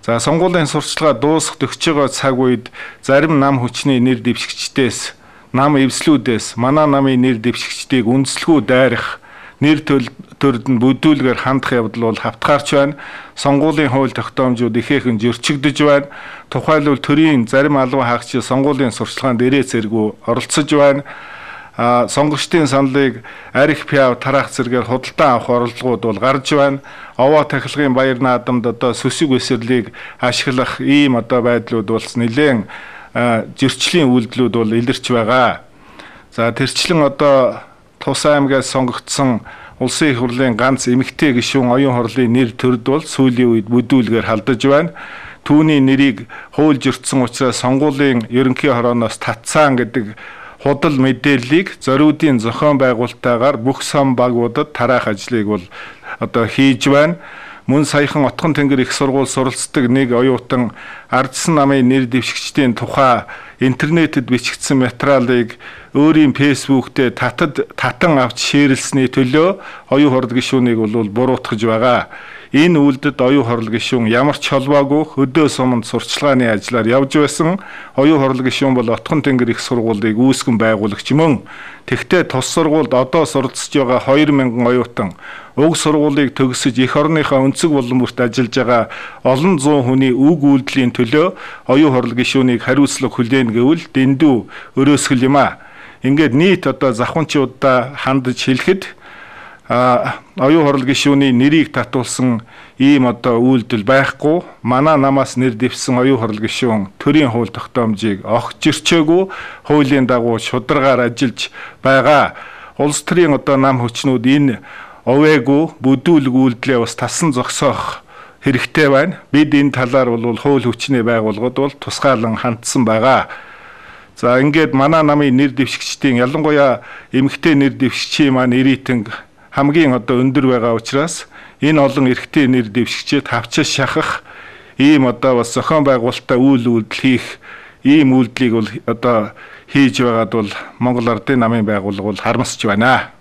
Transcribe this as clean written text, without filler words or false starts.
За сонгуулийн сурталчилгаа дуусах төгсөж байгаа цаг үед зарим нам хүчний нэр дэвшигчдээс, нам эвслүүдээс манай намын нэр дэвшигчдийг үндэслэхүү дайрах, нэр төрд нь бүдүүлгээр хандах явдал бол хавтгаарч байна. Сонгуулийн хууль тогтоомжууд ихээхэн зөрчигдөж байна. Тухайлбал төрийн зарим албан хаагчид сонгуулийн сурталчилгаанд ирээ зэргүй оролцож байна. Сонгогчдын саналыг арх пиав тараах зэргээр худалдан авах оролдлогууд бол гарч байна. Овоо тахилгын баяр наадамд сүсэг үсэрлийг ашиглах ийм байдлууд бол нэлээд зөрчлийн үйлдэлүүд бол илэрч байгаа. За тэрчлэн Тус аймгаас сонгогдсон улсын их хурлын ганц эмэгтэй гишүүн оюун хурлын нэр төрд бол сүүлийн үед бүдүүлгээр халдаж байна. Түүний нэрийг хуульж өртсөн учраас сонгуулийн ерөнхий хорооноос татсан гэдэг худал мэдээллийг зориудын зохион байгуулалтаагаар бүх сум багуудад тараах ажлыг бол хийж байна. Мөн саяхан Отгон тэнгэр их сургууль суралцдаг нэг оюутан ардсан намын нэр дэвшигчдийн тухай интернетэд бичигдсэн материалыг өөрийн фэйсбүүктэй татан авч шеэрлсэний төлөө оюун хурал гишүүнийг бол буруутгаж байгаа. Энэ үйлдэлд оюун хурал гишүүн ямар ч холбоогүй хөдөө суманд сурчлагын ажлаар явж байсан. Оюун хурал гишүүн бол Отгон тэнгэр их сургуулийг үүсгэн байгуулагч мөн. Тэгтээ тус сургуульд одоо суралцж байгаа 2000 оюутан уг сургуулийг төгсөж эх орныхоо өнцөг булан бүрт ажиллаж байгаа олон зуун хүний үг үйлдэлийн төлөө оюун хурал гишүүнийг хариуцлага хүлээн гэвэл дэндүү өрөөсгөл юм а. Ингээд нийт завханчуудаа хандаж хэлэхэд оюун хурал гишүүний нэрийг татуулсан ийм үйлдэл байхгүй. Манай намаас нэр дэвсэн оюун хурал гишүүн төрийн хууль тогтоомжийг огт зөрчөөгүй, хуулийн дагуу шударгаар ажиллаж байгаа. Улс төрийн нам хүчнүүд энэ овээгүү бүдүүлэг үйлдэлээ бас тасан зогсоох хэрэгтэй байна. Бид энэ талаар бол хууль хүчний байгууллагууд бол тусгаалan хандсан байгаа. За ингээд манай намын нэр дэвшигчдийн ялангуяа эмэгтэй нэр дэвшигчийн маань рейтинг хамгийн өндөр байгаа учраас энэ олон эрэгтэй нэр дэвшигчид хавчаас шахах ийм бас зохион байгуулалтаа үйл үйлдэл хийх ийм үйлдлийг бол хийж байгаад бол Монгол Ардын намын байгууллага бол харамсаж байна.